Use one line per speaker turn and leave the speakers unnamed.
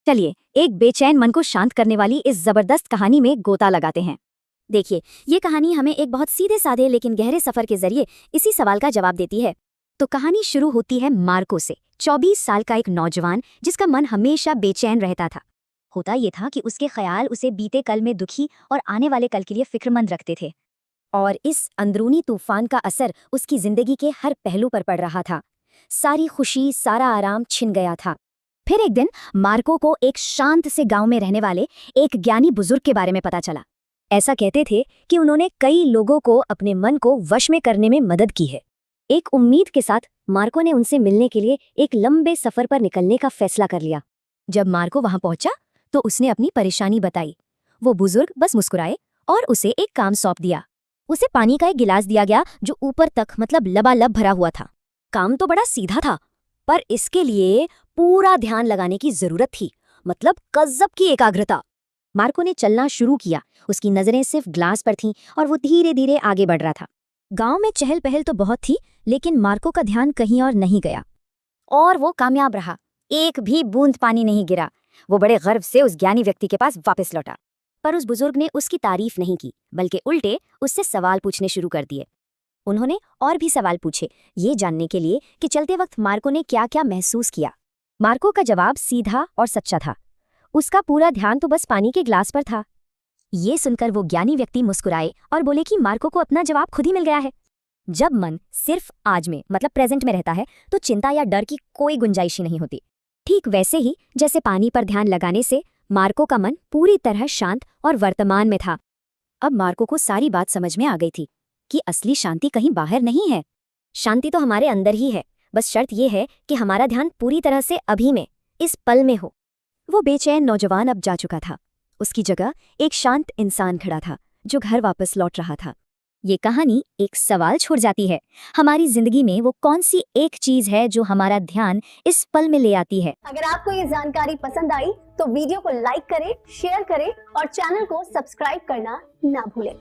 चलिए एक बेचैन मन को शांत करने वाली इस जबरदस्त कहानी में गोता लगाते हैं। देखिए, ये कहानी हमें एक बहुत सीधे साधे लेकिन गहरे सफर के जरिए इसी सवाल का जवाब देती है। तो कहानी शुरू होती है मार्को से, 24 साल का एक नौजवान जिसका मन हमेशा बेचैन रहता था। होता ये था कि उसके ख्याल उसे बीते कल में दुखी और आने वाले कल के लिए फिक्रमंद रखते थे, और इस अंदरूनी तूफान का असर उसकी जिंदगी के हर पहलू पर पड़ रहा था। सारी खुशी, सारा आराम छिन गया था। फिर एक दिन मार्को को एक शांत से गांव में रहने वाले एक ज्ञानी बुजुर्ग के बारे में पता चला। ऐसा कहते थे कि उन्होंने कई लोगों को अपने मन को वश में करने में मदद की है। एक उम्मीद के साथ मार्को ने उनसे मिलने के लिए एक लंबे सफर पर निकलने का फैसला कर लिया। जब मार्को वहां पहुंचा तो उसने अपनी परेशानी बताई। वो बुजुर्ग बस मुस्कुराए और उसे एक काम सौंप दिया। उसे पानी का एक गिलास दिया गया जो ऊपर तक मतलब लबालब भरा हुआ था। काम तो बड़ा सीधा था, पर इसके लिए पूरा ध्यान लगाने की जरूरत थी, मतलब गजब की एकाग्रता। मार्को ने चलना शुरू किया। उसकी नजरें सिर्फ ग्लास पर थीं और वो धीरे धीरे आगे बढ़ रहा था। गांव में चहल पहल तो बहुत थी, लेकिन मार्को का ध्यान कहीं और नहीं गया। और वो कामयाब रहा। एक भी बूंद पानी नहीं गिरा। वो बड़े गर्व से उस ज्ञानी व्यक्ति के पास वापस लौटा। पर उस बुजुर्ग ने उसकी तारीफ नहीं की, बल्कि उल्टे उससे सवाल पूछने शुरू कर दिए। उन्होंने और भी सवाल पूछे, ये जानने के लिए कि चलते वक्त मार्को ने क्या क्या महसूस किया। मार्को का जवाब सीधा और सच्चा था। उसका पूरा ध्यान तो बस पानी के ग्लास पर था। ये सुनकर वो ज्ञानी व्यक्ति मुस्कुराए और बोले कि मार्को को अपना जवाब खुद ही मिल गया है। जब मन सिर्फ आज में मतलब प्रेजेंट में रहता है तो चिंता या डर की कोई गुंजाइश ही नहीं होती। ठीक वैसे ही जैसे पानी पर ध्यान लगाने से मार्को का मन पूरी तरह शांत और वर्तमान में था। अब मार्को को सारी बात समझ में आ गई थी कि असली शांति कहीं बाहर नहीं है। शांति तो हमारे अंदर ही है। बस शर्त यह है कि हमारा ध्यान पूरी तरह से अभी में, इस पल में हो। वो बेचैन नौजवान अब जा चुका था। उसकी जगह एक शांत इंसान खड़ा था जो घर वापस लौट रहा था। ये कहानी एक सवाल छोड़ जाती है, हमारी जिंदगी में वो कौन सी एक चीज है जो हमारा ध्यान इस पल में ले आती है।
अगर आपको ये जानकारी पसंद आई तो वीडियो को लाइक करें, शेयर करें और चैनल को सब्सक्राइब करना ना भूलें।